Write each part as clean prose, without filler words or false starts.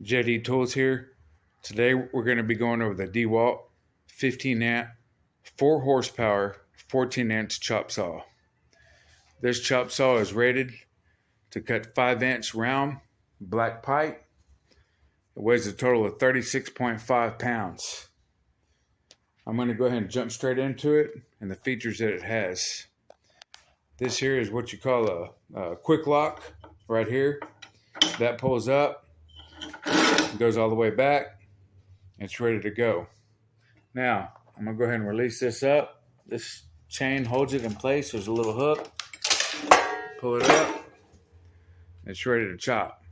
JD Tools here. Today we're going to be going over the DeWalt 15 amp, 4 horsepower, 14-inch chop saw. This chop saw is rated to cut 5-inch round black pipe. It weighs a total of 36.5 pounds. I'm going to go ahead and jump straight into it and the features that it has. This here is what you call a quick lock right here. That pulls up, goes all the way back. It's ready to go. Now, I'm going to go ahead and release this up. This chain holds it in place. There's a little hook. Pull it up. It's ready to chop.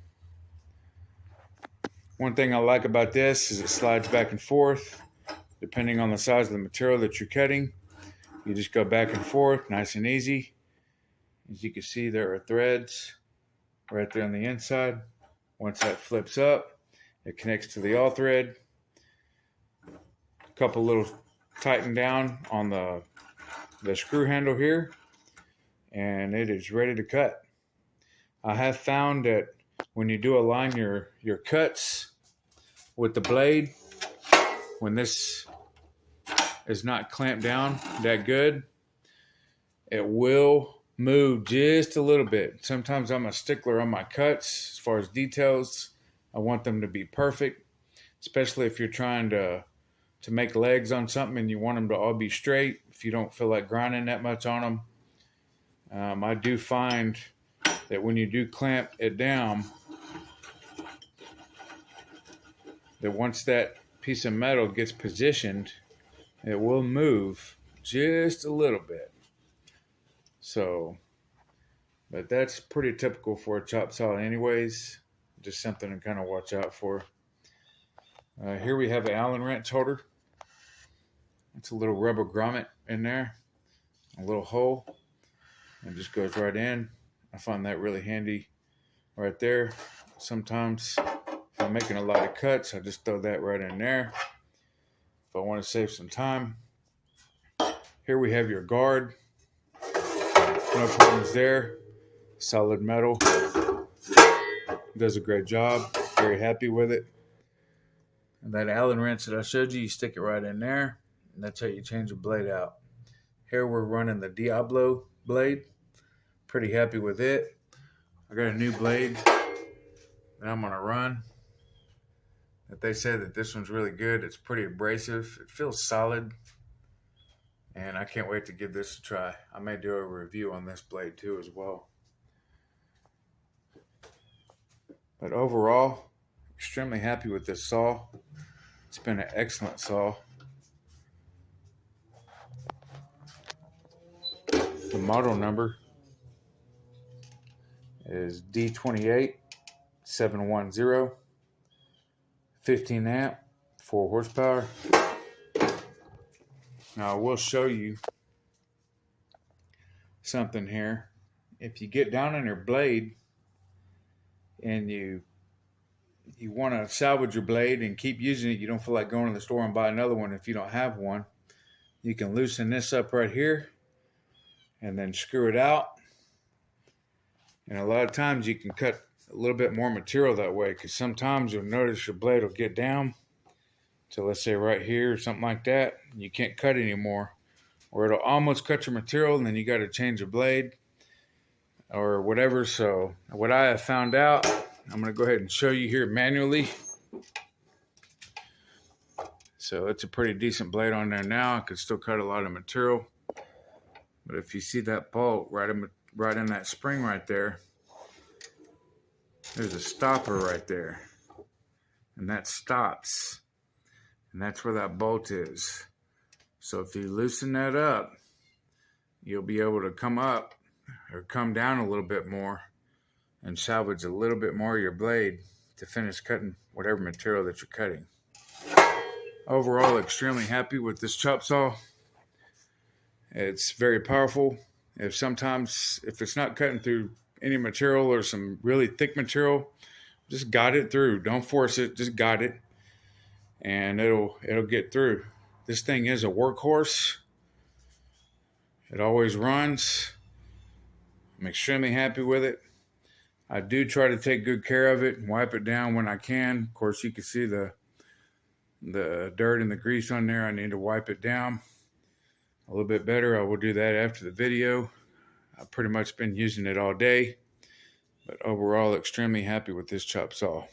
One thing I like about this is it slides back and forth. Depending on the size of the material that you're cutting, you just go back and forth, nice and easy. As you can see, there are threads right there on the inside. Once that flips up, it connects to the all thread. A couple little tighten down on the screw handle here, and it is ready to cut. I have found that when you do align your cuts with the blade, when this is not clamped down that good, it will move just a little bit. Sometimes I'm a stickler on my cuts as far as details. I want them to be perfect, especially if you're trying to make legs on something and you want them to all be straight. If you don't feel like grinding that much on them, I do find that when you do clamp it down, that once that piece of metal gets positioned, it will move just a little bit. So, but that's pretty typical for a chop saw anyways. Just something to kind of watch out for. Here we have an Allen wrench holder. It's a little rubber grommet in there, a little hole, and just goes right in. I find that really handy right there. Sometimes if I'm making a lot of cuts, I just throw that right in there if I want to save some time. Here we have your guard. No problems there. Solid metal. Does a great job. Very happy with it. And that Allen wrench that I showed you, you stick it right in there, and that's how you change the blade out. Here we're running the Diablo blade. Pretty happy with it. I got a new blade that I'm gonna run. That they say that this one's really good. It's pretty abrasive. It feels solid. And I can't wait to give this a try. I may do a review on this blade too as well. But overall, extremely happy with this saw. It's been an excellent saw. The model number is D28710, 15 amp, 4 horsepower. Now I will show you something here. If you get down on your blade and you want to salvage your blade and keep using it, you don't feel like going to the store and buy another one if you don't have one, you can loosen this up right here and then screw it out. And a lot of times you can cut a little bit more material that way, because sometimes you'll notice your blade will get down to, let's say, right here or something like that. You can't cut anymore, or it'll almost cut your material and then you got to change your blade or whatever. So what I have found out, I'm going to go ahead and show you here manually. So it's a pretty decent blade on there now. I could still cut a lot of material, but if you see that bolt right in that spring right there, there's a stopper right there, and that stops, and that's where that bolt is. So if you loosen that up, you'll be able to come up or come down a little bit more and salvage a little bit more of your blade to finish cutting whatever material that you're cutting. Overall, extremely happy with this chop saw. It's very powerful. If it's not cutting through any material or some really thick material, just guide it through. Don't force it, just guide it, and it'll get through. This thing is a workhorse. It always runs. I'm extremely happy with it. I do try to take good care of it and wipe it down when I can. Of course, you can see the dirt and the grease on there. I need to wipe it down a little bit better. I will do that after the video. I've pretty much been using it all day, but overall extremely happy with this chop saw.